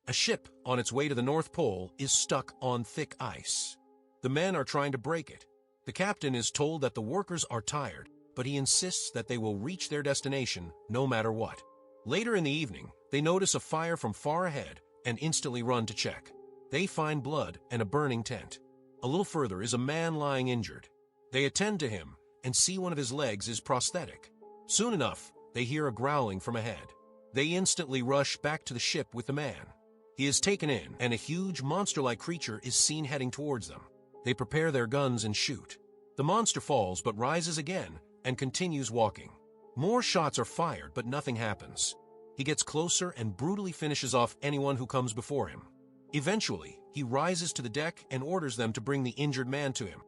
A ship on its way to the North Pole is stuck on thick ice. The men are trying to break it. The captain is told that the workers are tired, but he insists that they will reach their destination no matter what. Later in the evening, they notice a fire from far ahead and instantly run to check. They find blood and a burning tent. A little further is a man lying injured. They attend to him and see one of his legs is prosthetic. Soon enough, they hear a growling from ahead. They instantly rush back to the ship with the man. He is taken in, and a huge monster-like creature is seen heading towards them. They prepare their guns and shoot. The monster falls but rises again and continues walking. More shots are fired, but nothing happens. He gets closer and brutally finishes off anyone who comes before him. Eventually, he rises to the deck and orders them to bring the injured man to him.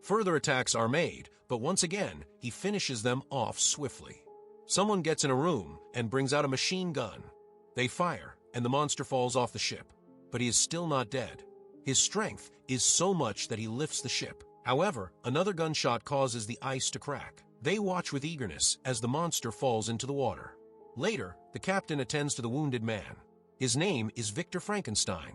Further attacks are made, but once again, he finishes them off swiftly. Someone gets in a room and brings out a machine gun. They fire, and the monster falls off the ship, but he is still not dead. His strength is so much that he lifts the ship. However, another gunshot causes the ice to crack. They watch with eagerness as the monster falls into the water. Later, the captain attends to the wounded man. His name is Victor Frankenstein.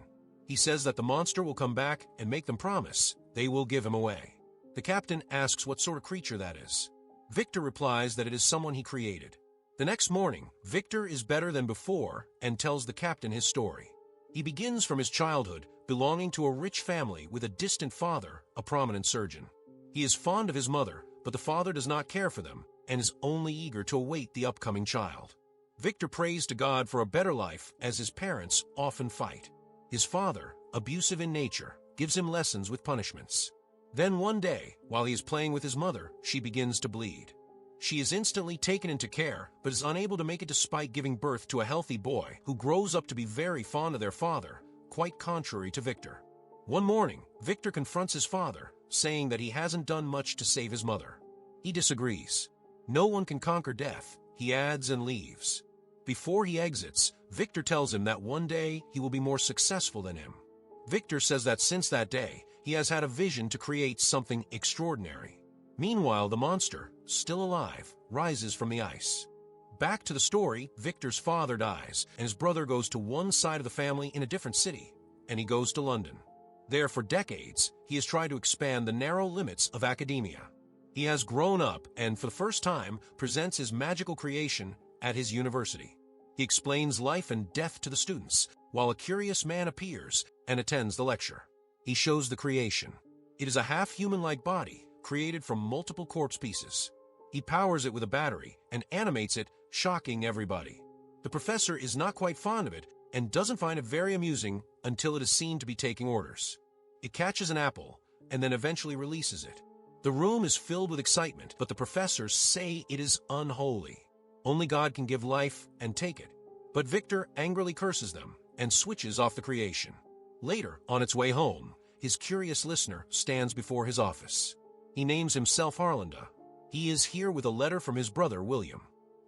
He says that the monster will come back and make them promise they will give him away. The captain asks what sort of creature that is. Victor replies that it is someone he created. The next morning, Victor is better than before and tells the captain his story. He begins from his childhood, belonging to a rich family with a distant father, a prominent surgeon. He is fond of his mother, but the father does not care for them and is only eager to await the upcoming child. Victor prays to God for a better life as his parents often fight. His father, abusive in nature, gives him lessons with punishments. Then one day, while he is playing with his mother, she begins to bleed. She is instantly taken into care, but is unable to make it despite giving birth to a healthy boy who grows up to be very fond of their father, quite contrary to Victor. One morning, Victor confronts his father, saying that he hasn't done much to save his mother. He disagrees. No one can conquer death, he adds and leaves. Before he exits, Victor tells him that one day he will be more successful than him. Victor says that since that day, he has had a vision to create something extraordinary. Meanwhile, the monster, still alive, rises from the ice. Back to the story, Victor's father dies, and his brother goes to one side of the family in a different city, and he goes to London. There, for decades, he has tried to expand the narrow limits of academia. He has grown up and, for the first time, presents his magical creation at his university. He explains life and death to the students, while a curious man appears and attends the lecture. He shows the creation. It is a half-human-like body, created from multiple corpse pieces. He powers it with a battery and animates it, shocking everybody. The professor is not quite fond of it and doesn't find it very amusing until it is seen to be taking orders. It catches an apple and then eventually releases it. The room is filled with excitement, but the professors say it is unholy. Only God can give life and take it. But Victor angrily curses them and switches off the creation. Later, on its way home, his curious listener stands before his office. He names himself Harlinda. He is here with a letter from his brother, William.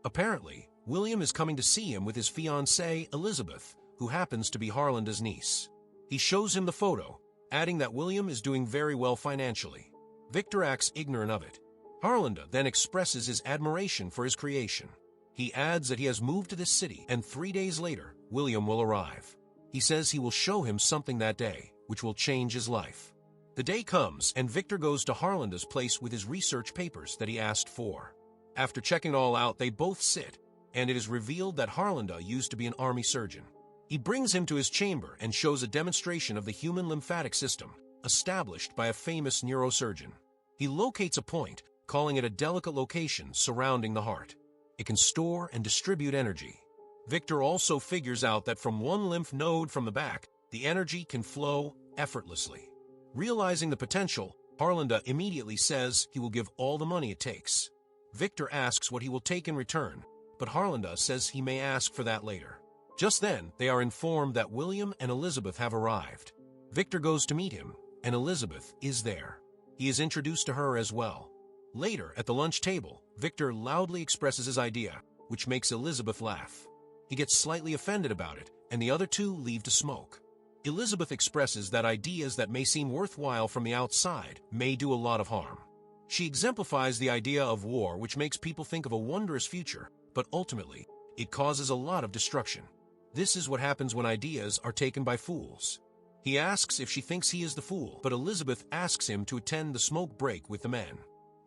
Apparently, William is coming to see him with his fiancée, Elizabeth, who happens to be Harlinda's niece. He shows him the photo, adding that William is doing very well financially. Victor acts ignorant of it. Harlinda then expresses his admiration for his creation. He adds that he has moved to this city, and 3 days later, William will arrive. He says he will show him something that day, which will change his life. The day comes, and Victor goes to Harlinda's place with his research papers that he asked for. After checking it all out, they both sit, and it is revealed that Harlinda used to be an army surgeon. He brings him to his chamber and shows a demonstration of the human lymphatic system, established by a famous neurosurgeon. He locates a point, calling it a delicate location surrounding the heart. It can store and distribute energy. Victor also figures out that from one lymph node from the back, the energy can flow effortlessly. Realizing the potential, Harlinda immediately says he will give all the money it takes. Victor asks what he will take in return, but Harlinda says he may ask for that later. Just then, they are informed that William and Elizabeth have arrived. Victor goes to meet him, and Elizabeth is there. He is introduced to her as well. Later, at the lunch table, Victor loudly expresses his idea, which makes Elizabeth laugh. He gets slightly offended about it, and the other two leave to smoke. Elizabeth expresses that ideas that may seem worthwhile from the outside may do a lot of harm. She exemplifies the idea of war, which makes people think of a wondrous future, but ultimately, it causes a lot of destruction. This is what happens when ideas are taken by fools. He asks if she thinks he is the fool, but Elizabeth asks him to attend the smoke break with the men.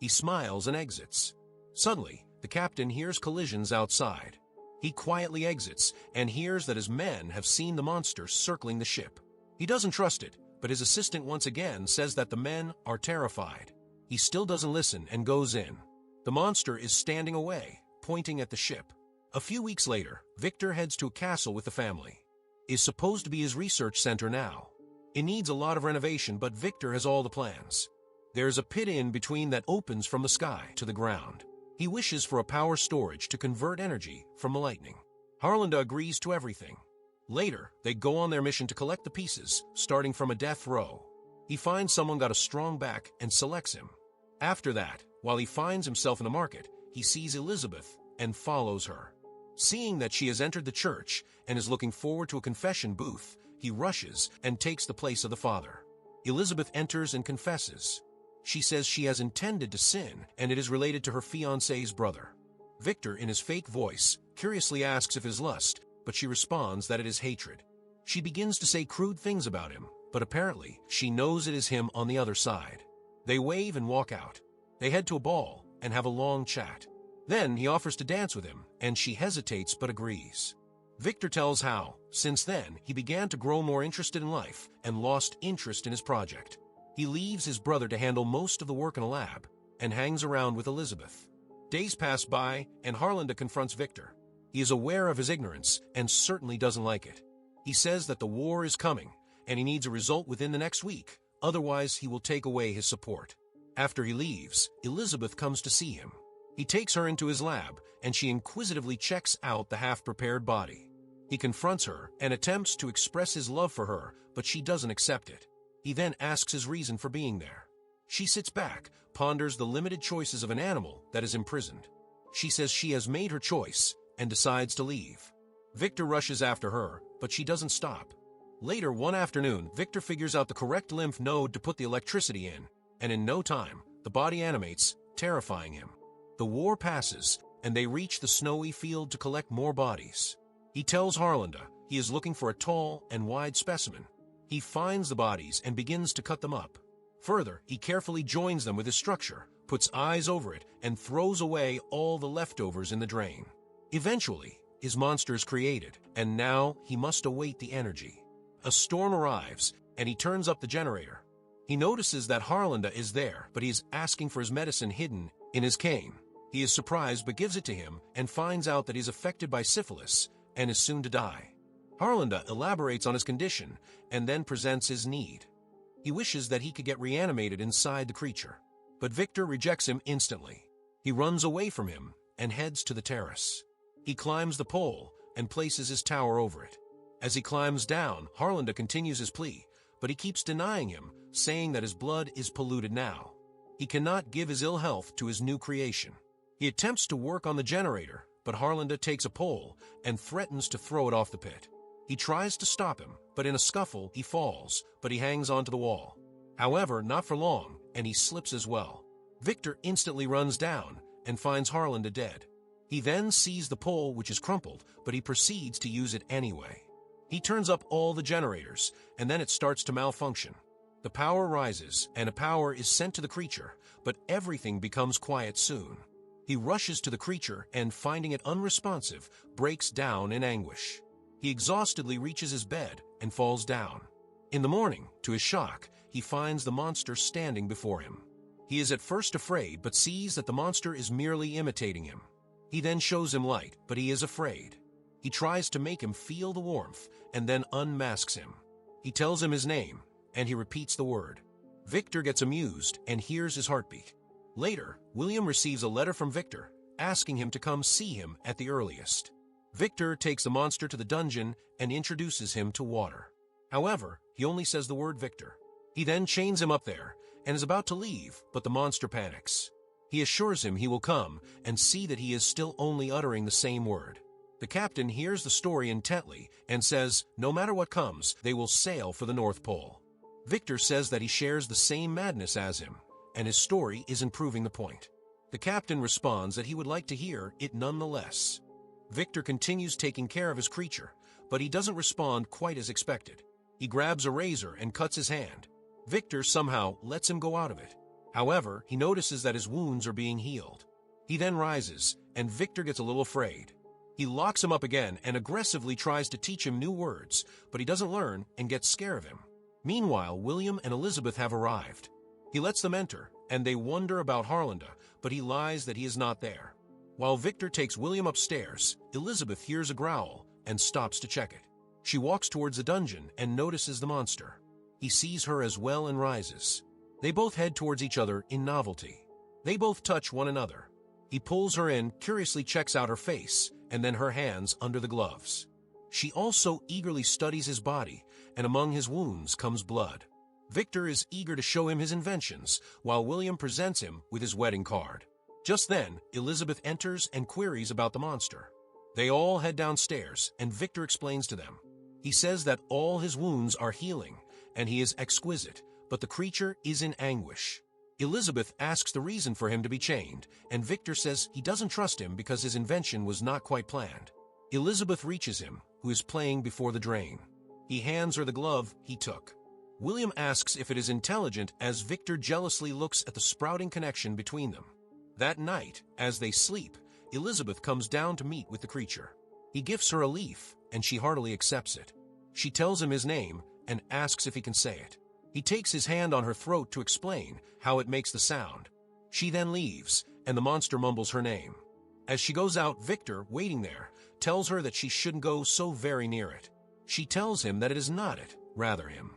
He smiles and exits. Suddenly, the captain hears collisions outside. He quietly exits and hears that his men have seen the monster circling the ship. He doesn't trust it, but his assistant once again says that the men are terrified. He still doesn't listen and goes in. The monster is standing away, pointing at the ship. A few weeks later, Victor heads to a castle with the family. It's supposed to be his research center now. It needs a lot of renovation, but Victor has all the plans. There's a pit in between that opens from the sky to the ground. He wishes for a power storage to convert energy from the lightning. Harlinda agrees to everything. Later, they go on their mission to collect the pieces, starting from a death row. He finds someone got a strong back and selects him. After that, while he finds himself in the market, he sees Elizabeth and follows her. Seeing that she has entered the church and is looking forward to a confession booth, he rushes and takes the place of the father. Elizabeth enters and confesses. She says she has intended to sin, and it is related to her fiancé's brother. Victor, in his fake voice, curiously asks if it is lust, but she responds that it is hatred. She begins to say crude things about him, but apparently she knows it is him on the other side. They wave and walk out. They head to a ball and have a long chat. Then he offers to dance with him, and she hesitates but agrees. Victor tells how, since then, he began to grow more interested in life and lost interest in his project. He leaves his brother to handle most of the work in a lab and hangs around with Elizabeth. Days pass by, and Harlinda confronts Victor. He is aware of his ignorance and certainly doesn't like it. He says that the war is coming, and he needs a result within the next week, otherwise he will take away his support. After he leaves, Elizabeth comes to see him. He takes her into his lab, and she inquisitively checks out the half-prepared body. He confronts her and attempts to express his love for her, but she doesn't accept it. He then asks his reason for being there. She sits back, ponders the limited choices of an animal that is imprisoned. She says she has made her choice and decides to leave. Victor rushes after her, but she doesn't stop. Later one afternoon, Victor figures out the correct lymph node to put the electricity in, and in no time, the body animates, terrifying him. The war passes, and they reach the snowy field to collect more bodies. He tells Harlinda he is looking for a tall and wide specimen. He finds the bodies and begins to cut them up. Further, he carefully joins them with his structure, puts eyes over it, and throws away all the leftovers in the drain. Eventually, his monster is created, and now he must await the energy. A storm arrives, and he turns up the generator. He notices that Harlinda is there, but he is asking for his medicine hidden in his cane. He is surprised but gives it to him and finds out that he is affected by syphilis and is soon to die. Harlinda elaborates on his condition and then presents his need. He wishes that he could get reanimated inside the creature, but Victor rejects him instantly. He runs away from him and heads to the terrace. He climbs the pole and places his tower over it. As he climbs down, Harlinda continues his plea, but he keeps denying him, saying that his blood is polluted now. He cannot give his ill health to his new creation. He attempts to work on the generator, but Harlinda takes a pole and threatens to throw it off the pit. He tries to stop him, but in a scuffle he falls, but he hangs onto the wall. However, not for long, and he slips as well. Victor instantly runs down and finds Harlinda dead. He then sees the pole, which is crumpled, but he proceeds to use it anyway. He turns up all the generators, and then it starts to malfunction. The power rises, and a power is sent to the creature, but everything becomes quiet soon. He rushes to the creature and, finding it unresponsive, breaks down in anguish. He exhaustedly reaches his bed and falls down. In the morning, to his shock, he finds the monster standing before him. He is at first afraid, but sees that the monster is merely imitating him. He then shows him light, but he is afraid. He tries to make him feel the warmth and then unmasks him. He tells him his name, and he repeats the word. Victor gets amused and hears his heartbeat. Later, William receives a letter from Victor, asking him to come see him at the earliest. Victor takes the monster to the dungeon and introduces him to water. However, he only says the word Victor. He then chains him up there and is about to leave, but the monster panics. He assures him he will come and see that he is still only uttering the same word. The captain hears the story intently and says no matter what comes, they will sail for the North Pole. Victor says that he shares the same madness as him, and his story isn't proving the point. The captain responds that he would like to hear it nonetheless. Victor continues taking care of his creature, but he doesn't respond quite as expected. He grabs a razor and cuts his hand. Victor somehow lets him go out of it. However, he notices that his wounds are being healed. He then rises, and Victor gets a little afraid. He locks him up again and aggressively tries to teach him new words, but he doesn't learn and gets scared of him. Meanwhile, William and Elizabeth have arrived. He lets them enter, and they wonder about Harlinda, but he lies that he is not there. While Victor takes William upstairs, Elizabeth hears a growl and stops to check it. She walks towards the dungeon and notices the monster. He sees her as well and rises. They both head towards each other in novelty. They both touch one another. He pulls her in, curiously checks out her face, and then her hands under the gloves. She also eagerly studies his body, and among his wounds comes blood. Victor is eager to show him his inventions, while William presents him with his wedding card. Just then, Elizabeth enters and queries about the monster. They all head downstairs, and Victor explains to them. He says that all his wounds are healing, and he is exquisite, but the creature is in anguish. Elizabeth asks the reason for him to be chained, and Victor says he doesn't trust him because his invention was not quite planned. Elizabeth reaches him, who is playing before the drain. He hands her the glove he took. William asks if it is intelligent as Victor jealously looks at the sprouting connection between them. That night, as they sleep, Elizabeth comes down to meet with the creature. He gives her a leaf, and she heartily accepts it. She tells him his name and asks if he can say it. He takes his hand on her throat to explain how it makes the sound. She then leaves, and the monster mumbles her name. As she goes out, Victor, waiting there, tells her that she shouldn't go so very near it. She tells him that it is not it, rather him.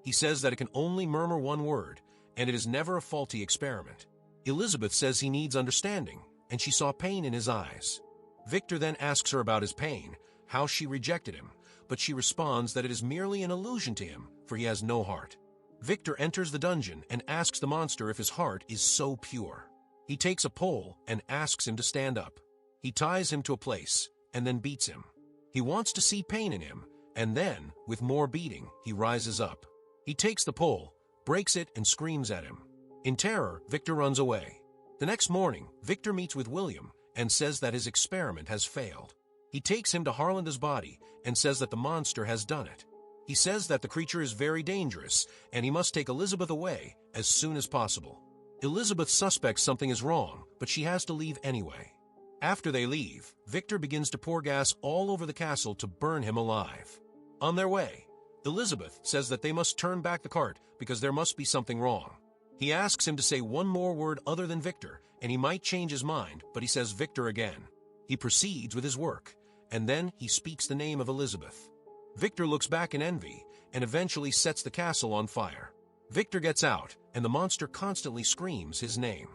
He says that it can only murmur one word, and it is never a faulty experiment. Elizabeth says he needs understanding, and she saw pain in his eyes. Victor then asks her about his pain, how she rejected him, but she responds that it is merely an illusion to him, for he has no heart. Victor enters the dungeon and asks the monster if his heart is so pure. He takes a pole and asks him to stand up. He ties him to a place and then beats him. He wants to see pain in him, and then, with more beating, he rises up. He takes the pole, breaks it, and screams at him. In terror, Victor runs away. The next morning, Victor meets with William and says that his experiment has failed. He takes him to Harlinda's body and says that the monster has done it. He says that the creature is very dangerous and he must take Elizabeth away as soon as possible. Elizabeth suspects something is wrong, but she has to leave anyway. After they leave, Victor begins to pour gas all over the castle to burn him alive. On their way, Elizabeth says that they must turn back the cart because there must be something wrong. He asks him to say one more word other than Victor, and he might change his mind, but he says Victor again. He proceeds with his work, and then he speaks the name of Elizabeth. Victor looks back in envy and eventually sets the castle on fire. Victor gets out, and the monster constantly screams his name.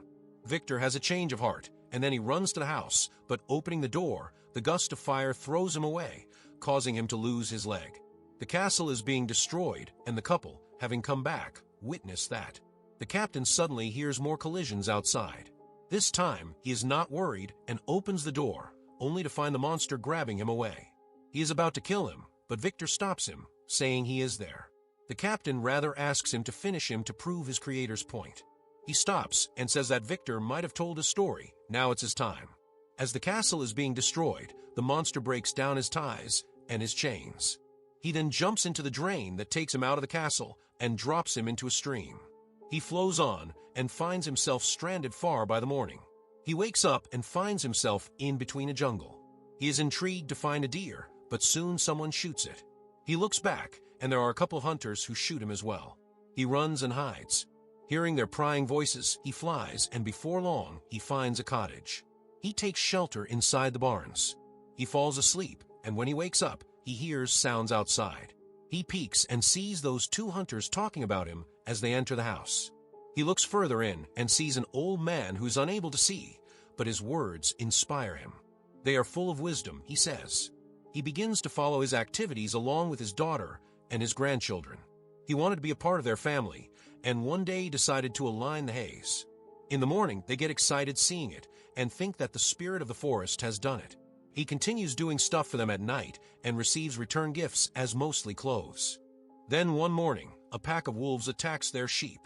Victor has a change of heart, and then he runs to the house, but opening the door, the gust of fire throws him away, causing him to lose his leg. The castle is being destroyed, and the couple, having come back, witness that. The captain suddenly hears more collisions outside. This time, he is not worried and opens the door, only to find the monster grabbing him away. He is about to kill him, but Victor stops him, saying he is there. The captain rather asks him to finish him to prove his creator's point. He stops and says that Victor might have told his story, now it's his time. As the castle is being destroyed, the monster breaks down his ties and his chains. He then jumps into the drain that takes him out of the castle and drops him into a stream. He flows on and finds himself stranded far by the morning. He wakes up and finds himself in between a jungle. He is intrigued to find a deer, but soon someone shoots it. He looks back, and there are a couple of hunters who shoot him as well. He runs and hides. Hearing their prying voices, he flies, and before long, he finds a cottage. He takes shelter inside the barns. He falls asleep, and when he wakes up, he hears sounds outside. He peeks and sees those two hunters talking about him as they enter the house. He looks further in and sees an old man who's unable to see, but his words inspire him. They are full of wisdom, he says. He begins to follow his activities along with his daughter and his grandchildren. He wanted to be a part of their family, and one day he decided to align the haze. In the morning, they get excited seeing it and think that the spirit of the forest has done it. He continues doing stuff for them at night and receives return gifts as mostly clothes. Then one morning, a pack of wolves attacks their sheep.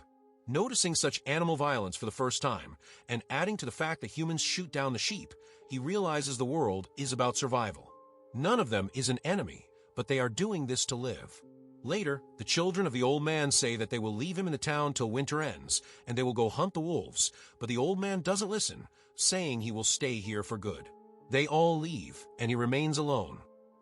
Noticing such animal violence for the first time, and adding to the fact that humans shoot down the sheep, he realizes the world is about survival. None of them is an enemy, but they are doing this to live. Later, the children of the old man say that they will leave him in the town till winter ends, and they will go hunt the wolves, but the old man doesn't listen, saying he will stay here for good. They all leave, and he remains alone.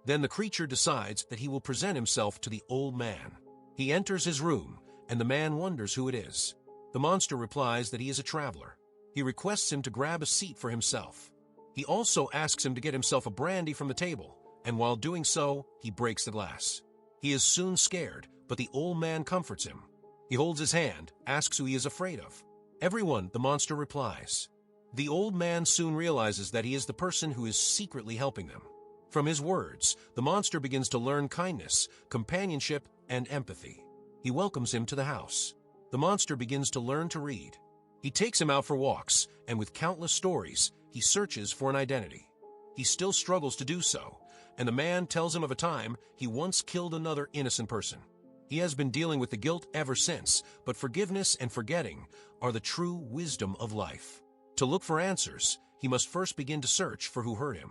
Then the creature decides that he will present himself to the old man. He enters his room, and the man wonders who it is. The monster replies that he is a traveler. He requests him to grab a seat for himself. He also asks him to get himself a brandy from the table, and while doing so, he breaks the glass. He is soon scared, but the old man comforts him. He holds his hand, asks who he is afraid of. Everyone, the monster replies. The old man soon realizes that he is the person who is secretly helping them. From his words, the monster begins to learn kindness, companionship, and empathy. He welcomes him to the house. The monster begins to learn to read. He takes him out for walks, and with countless stories, he searches for an identity. He still struggles to do so, and the man tells him of a time he once killed another innocent person. He has been dealing with the guilt ever since, but forgiveness and forgetting are the true wisdom of life. To look for answers, he must first begin to search for who hurt him.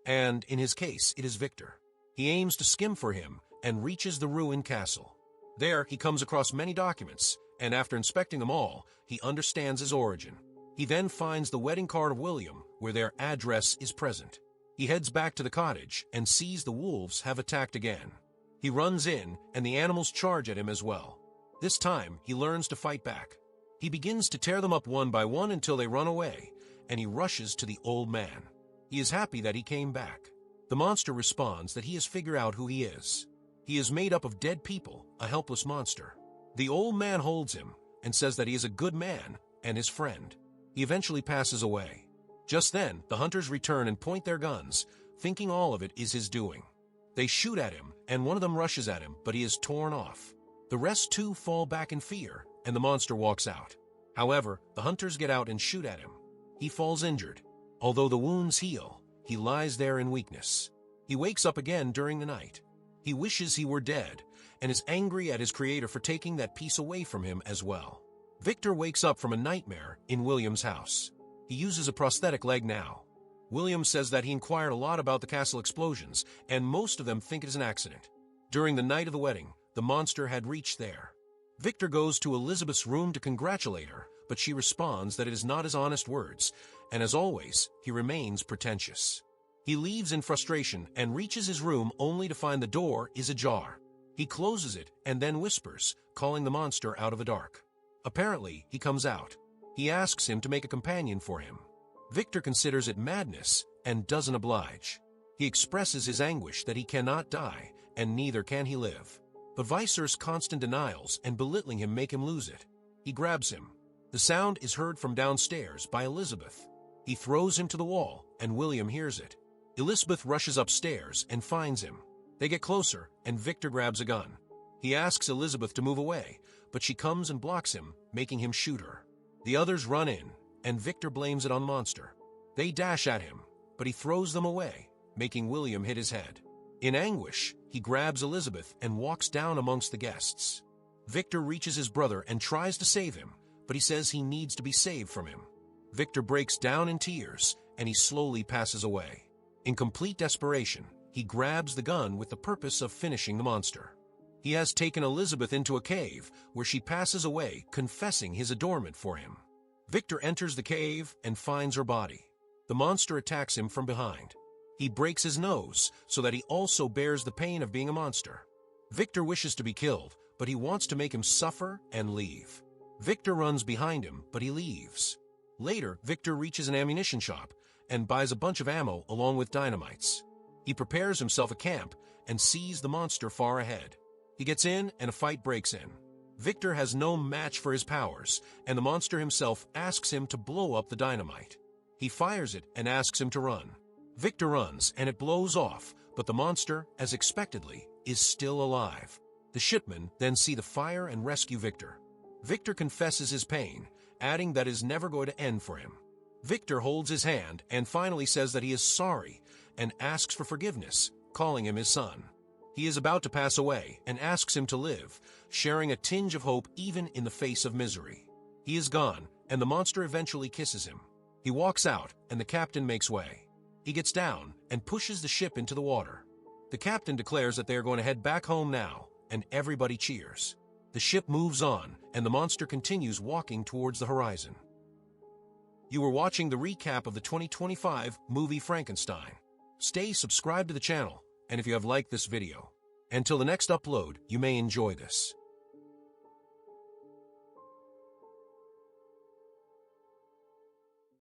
And in his case, it is Victor. He aims to skim for him and reaches the ruined castle. There, he comes across many documents, and after inspecting them all, he understands his origin. He then finds the wedding card of William, where their address is present. He heads back to the cottage and sees the wolves have attacked again. He runs in, and the animals charge at him as well. This time, he learns to fight back. He begins to tear them up one by one until they run away, and he rushes to the old man. He is happy that he came back. The monster responds that he has figured out who he is. He is made up of dead people, a helpless monster. The old man holds him and says that he is a good man and his friend. He eventually passes away. Just then, the hunters return and point their guns, thinking all of it is his doing. They shoot at him, and one of them rushes at him, but he is torn off. The rest too fall back in fear, and the monster walks out. However, the hunters get out and shoot at him. He falls injured. Although the wounds heal, he lies there in weakness. He wakes up again during the night. He wishes he were dead, and is angry at his creator for taking that piece away from him as well. Victor wakes up from a nightmare in William's house. He uses a prosthetic leg now. William says that he inquired a lot about the castle explosions, and most of them think it is an accident. During the night of the wedding, the monster had reached there. Victor goes to Elizabeth's room to congratulate her, but she responds that it is not his honest words, and as always, he remains pretentious. He leaves in frustration and reaches his room only to find the door is ajar. He closes it and then whispers, calling the monster out of the dark. Apparently, he comes out. He asks him to make a companion for him. Victor considers it madness and doesn't oblige. He expresses his anguish that he cannot die, and neither can he live. But Vicer's constant denials and belittling him make him lose it. He grabs him. The sound is heard from downstairs by Elizabeth. He throws him to the wall, and William hears it. Elizabeth rushes upstairs and finds him. They get closer, and Victor grabs a gun. He asks Elizabeth to move away, but she comes and blocks him, making him shoot her. The others run in, and Victor blames it on Monster. They dash at him, but he throws them away, making William hit his head. In anguish, he grabs Elizabeth and walks down amongst the guests. Victor reaches his brother and tries to save him, but he says he needs to be saved from him. Victor breaks down in tears, and he slowly passes away. In complete desperation, he grabs the gun with the purpose of finishing the monster. He has taken Elizabeth into a cave, where she passes away, confessing his adornment for him. Victor enters the cave and finds her body. The monster attacks him from behind. He breaks his nose, so that he also bears the pain of being a monster. Victor wishes to be killed, but he wants to make him suffer and leave. Victor runs behind him, but he leaves. Later, Victor reaches an ammunition shop and buys a bunch of ammo along with dynamites. He prepares himself a camp and sees the monster far ahead. He gets in and a fight breaks in. Victor has no match for his powers, and the monster himself asks him to blow up the dynamite. He fires it and asks him to run. Victor runs and it blows off, but the monster, as expectedly, is still alive. The shipmen then see the fire and rescue Victor. Victor confesses his pain, adding that it is never going to end for him. Victor holds his hand and finally says that he is sorry and asks for forgiveness, calling him his son. He is about to pass away and asks him to live, sharing a tinge of hope even in the face of misery. He is gone, and the monster eventually kisses him. He walks out, and the captain makes way. He gets down and pushes the ship into the water. The captain declares that they are going to head back home now, and everybody cheers. The ship moves on, and the monster continues walking towards the horizon. You were watching the recap of the 2025 movie Frankenstein. Stay subscribed to the channel, and if you have liked this video, until the next upload, you may enjoy this.